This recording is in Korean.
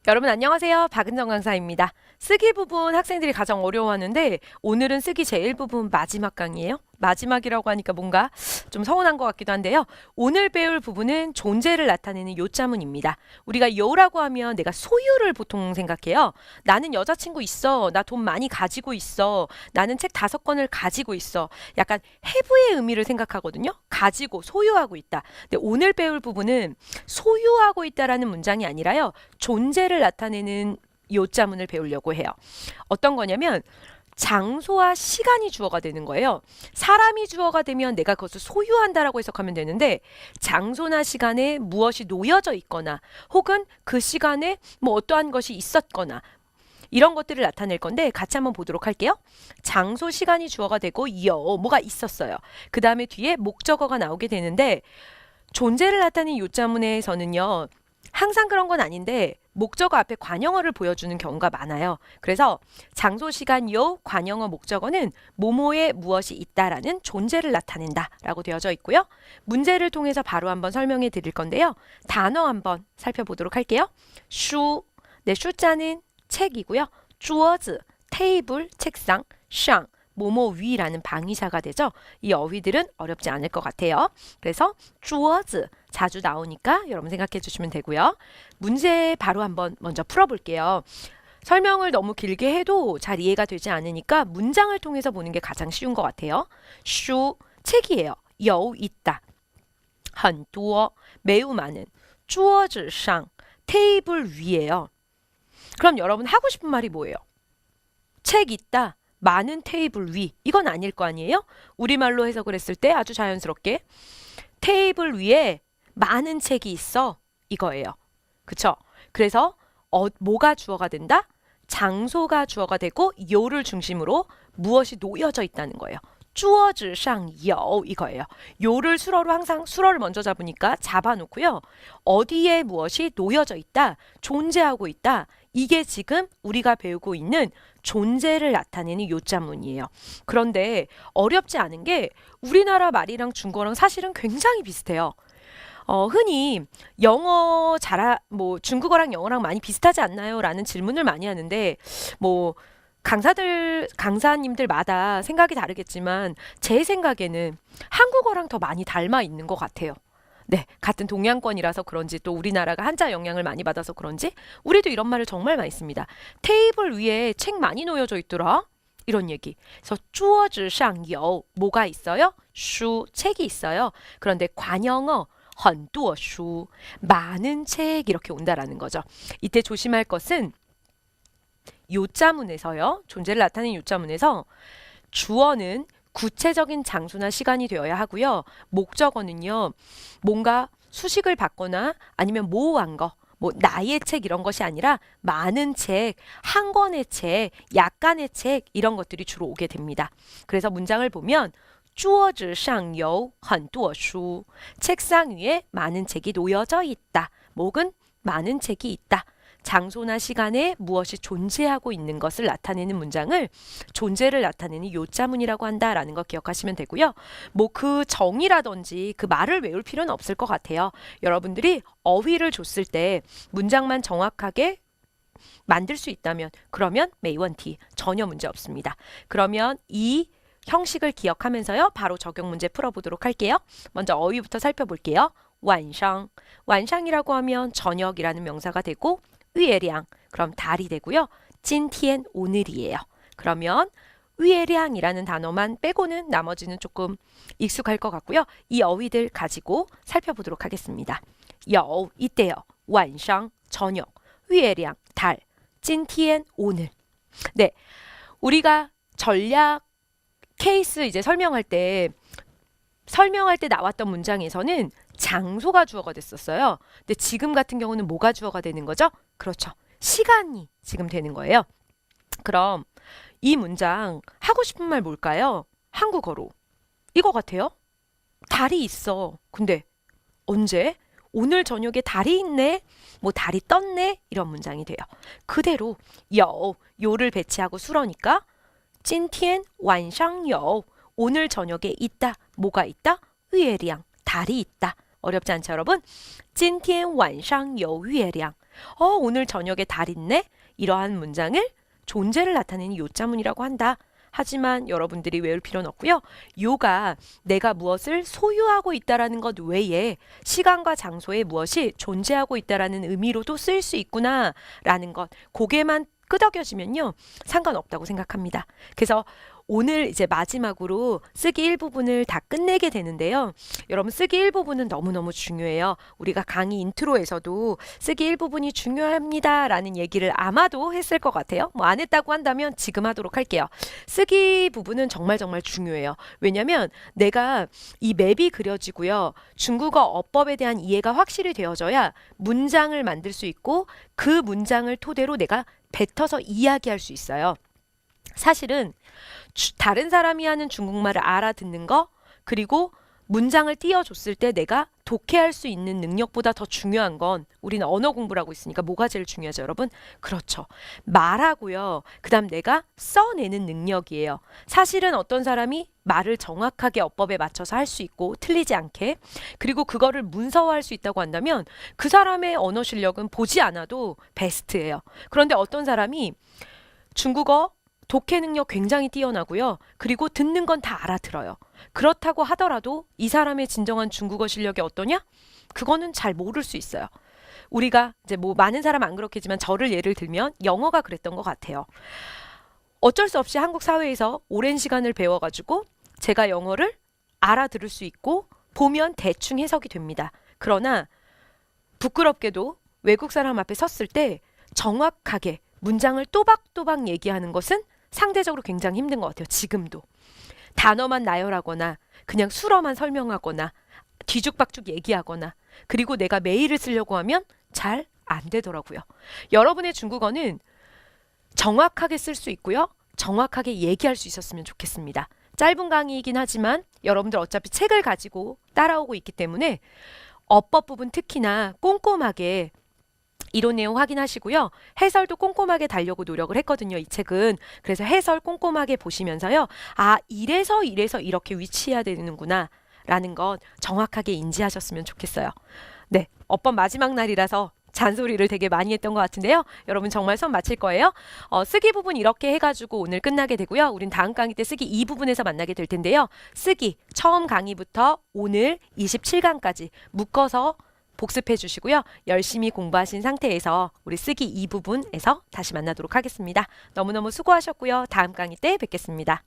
여러분 안녕하세요. 박은정 강사입니다. 쓰기 부분 학생들이 가장 어려워하는데 오늘은 쓰기 제일 부분 마지막 강의예요. 마지막이라고 하니까 뭔가 좀 서운한 것 같기도 한데요. 오늘 배울 부분은 존재를 나타내는 요자문입니다. 우리가 요라고 하면 내가 소유를 보통 생각해요. 나는 여자친구 있어. 나 돈 많이 가지고 있어. 나는 책 5권을 가지고 있어. 약간 have의 의미를 생각하거든요. 가지고 소유하고 있다. 근데 오늘 배울 부분은 소유하고 있다라는 문장이 아니라요. 존재를 나타내는 요자문을 배우려고 해요. 어떤 거냐면 장소와 시간이 주어가 되는 거예요. 사람이 주어가 되면 내가 그것을 소유한다라고 해석하면 되는데 장소나 시간에 무엇이 놓여져 있거나 혹은 그 시간에 뭐 어떠한 것이 있었거나 이런 것들을 나타낼 건데 같이 한번 보도록 할게요. 장소, 시간이 주어가 되고 뭐가 있었어요. 그 다음에 뒤에 목적어가 나오게 되는데 존재를 나타내는 요자문에서는요. 항상 그런 건 아닌데 목적어 앞에 관형어를 보여주는 경우가 많아요. 그래서 장소, 시간, 요, 관형어, 목적어는 뭐뭐에 무엇이 있다라는 존재를 나타낸다 라고 되어져 있고요. 문제를 통해서 바로 한번 설명해 드릴 건데요. 단어 한번 살펴보도록 할게요. 슈, 네, 슈자는 책이고요. 쭈어즈, 테이블, 책상, 샹, 뭐뭐 위라는 방위사가 되죠. 이 어휘들은 어렵지 않을 것 같아요. 그래서 쭈어즈 자주 나오니까 여러분 생각해 주시면 되고요. 문제 바로 한번 먼저 풀어볼게요. 설명을 너무 길게 해도 잘 이해가 되지 않으니까 문장을 통해서 보는 게 가장 쉬운 것 같아요. 슈, 책이에요. 여 있다. 很多, 매우 많은. 桌子上, 테이블 위에요. 그럼 여러분 하고 싶은 말이 뭐예요? 책 있다. 많은 테이블 위. 이건 아닐 거 아니에요? 우리말로 해석을 했을 때 아주 자연스럽게 테이블 위에 많은 책이 있어. 이거예요. 그쵸? 그래서 뭐가 주어가 된다? 장소가 주어가 되고 요를 중심으로 무엇이 놓여져 있다는 거예요. 桌子上有 이거예요. 요를 수어로 항상 수어를 먼저 잡으니까 잡아놓고요. 어디에 무엇이 놓여져 있다, 존재하고 있다. 이게 지금 우리가 배우고 있는 존재를 나타내는 요자문이에요. 그런데 어렵지 않은 게 우리나라 말이랑 중국어랑 사실은 굉장히 비슷해요. 흔히 중국어랑 영어랑 많이 비슷하지 않나요? 라는 질문을 많이 하는데, 강사님들마다 생각이 다르겠지만, 제 생각에는 한국어랑 더 많이 닮아 있는 것 같아요. 네, 같은 동양권이라서 그런지 또 우리나라가 한자 영향을 많이 받아서 그런지 우리도 이런 말을 정말 많이 씁니다. 테이블 위에 책 많이 놓여져 있더라. 이런 얘기. 그래서 桌子上有 뭐가 있어요? 슈, 책이 있어요. 그런데 관형어 很多书 많은 책 이렇게 온다라는 거죠. 이때 조심할 것은 요자문에서요. 존재를 나타내는 요자문에서 주어는 구체적인 장소나 시간이 되어야 하고요. 목적어는요. 뭔가 수식을 받거나 아니면 모호한 거, 나의 책 이런 것이 아니라 많은 책, 한 권의 책, 약간의 책 이런 것들이 주로 오게 됩니다. 그래서 문장을 보면 桌子上有很多书 책상 위에 많은 책이 놓여져 있다. 목은 많은 책이 있다. 장소나 시간에 무엇이 존재하고 있는 것을 나타내는 문장을 존재를 나타내는 요자문이라고 한다라는 거 기억하시면 되고요. 그 정의라든지 그 말을 외울 필요는 없을 것 같아요. 여러분들이 어휘를 줬을 때 문장만 정확하게 만들 수 있다면 그러면 메이원티 전혀 문제 없습니다. 그러면 이 형식을 기억하면서요. 바로 적용 문제 풀어보도록 할게요. 먼저 어휘부터 살펴볼게요. 완상, 완상이라고 하면 저녁이라는 명사가 되고 위에량, 그럼 달이 되고요. 찐티엔 오늘이에요. 그러면 위에량이라는 단어만 빼고는 나머지는 조금 익숙할 것 같고요. 이 어휘들 가지고 살펴보도록 하겠습니다. 이때요. 완상, 저녁, 위에량, 달, 찐티엔 오늘. 네, 우리가 전략 케이스 이제 설명할 때 나왔던 문장에서는 장소가 주어가 됐었어요. 근데 지금 같은 경우는 뭐가 주어가 되는 거죠? 그렇죠. 시간이 지금 되는 거예요. 그럼 이 문장 하고 싶은 말 뭘까요? 한국어로. 이거 같아요. 달이 있어. 근데 언제? 오늘 저녁에 달이 있네. 달이 떴네. 이런 문장이 돼요. 그대로 요를 배치하고 수러니까 今天晚上有 오늘 저녁에 있다. 뭐가 있다? 月亮 달이 있다. 어렵지 않죠, 여러분? 今天晚上有月亮 오늘 저녁에 달 있네? 이러한 문장을 존재를 나타내는 요자문이라고 한다. 하지만 여러분들이 외울 필요는 없고요. 요가 내가 무엇을 소유하고 있다라는 것 외에 시간과 장소에 무엇이 존재하고 있다라는 의미로도 쓰일 수 있구나라는 것, 고개만 끄덕여지면요 상관없다고 생각합니다. 그래서 오늘 이제 마지막으로 쓰기 일부분을 다 끝내게 되는데요. 여러분 쓰기 일부분은 너무너무 중요해요. 우리가 강의 인트로에서도 쓰기 일부분이 중요합니다 라는 얘기를 아마도 했을 것 같아요. 뭐 안 했다고 한다면 지금 하도록 할게요. 쓰기 부분은 정말 중요해요. 왜냐면 내가 이 맵이 그려지고요. 중국어 어법에 대한 이해가 확실히 되어져야 문장을 만들 수 있고 그 문장을 토대로 내가 뱉어서 이야기할 수 있어요. 사실은 다른 사람이 하는 중국말을 알아듣는 거 그리고 문장을 띄워줬을 때 내가 독해할 수 있는 능력보다 더 중요한 건 우리는 언어 공부를 하고 있으니까 뭐가 제일 중요하죠, 여러분? 그렇죠. 말하고요. 그 다음 내가 써내는 능력이에요. 사실은 어떤 사람이 말을 정확하게 어법에 맞춰서 할 수 있고 틀리지 않게 그리고 그거를 문서화할 수 있다고 한다면 그 사람의 언어 실력은 보지 않아도 베스트예요. 그런데 어떤 사람이 중국어 독해 능력 굉장히 뛰어나고요. 그리고 듣는 건 다 알아들어요. 그렇다고 하더라도 이 사람의 진정한 중국어 실력이 어떠냐? 그거는 잘 모를 수 있어요. 우리가 이제 뭐 많은 사람 안 그렇겠지만 저를 예를 들면 영어가 그랬던 것 같아요. 어쩔 수 없이 한국 사회에서 오랜 시간을 배워가지고 제가 영어를 알아들을 수 있고 보면 대충 해석이 됩니다. 그러나 부끄럽게도 외국 사람 앞에 섰을 때 정확하게 문장을 또박또박 얘기하는 것은 상대적으로 굉장히 힘든 것 같아요. 지금도. 단어만 나열하거나 그냥 수어만 설명하거나 뒤죽박죽 얘기하거나 그리고 내가 메일을 쓰려고 하면 잘 안 되더라고요. 여러분의 중국어는 정확하게 쓸 수 있고요. 정확하게 얘기할 수 있었으면 좋겠습니다. 짧은 강의이긴 하지만 여러분들 어차피 책을 가지고 따라오고 있기 때문에 어법 부분 특히나 꼼꼼하게 이론 내용 확인하시고요. 해설도 꼼꼼하게 달려고 노력을 했거든요. 이 책은. 그래서 해설 꼼꼼하게 보시면서요. 아, 이래서 이렇게 위치해야 되는구나 라는 것 정확하게 인지하셨으면 좋겠어요. 네, 어법 마지막 날이라서 잔소리를 되게 많이 했던 것 같은데요. 여러분 정말 수업 마칠 거예요. 쓰기 부분 이렇게 해가지고 오늘 끝나게 되고요. 우린 다음 강의 때 쓰기 2부분에서 만나게 될 텐데요. 쓰기 처음 강의부터 오늘 27강까지 묶어서 복습해 주시고요. 열심히 공부하신 상태에서 우리 쓰기 2부분에서 다시 만나도록 하겠습니다. 너무너무 수고하셨고요. 다음 강의 때 뵙겠습니다.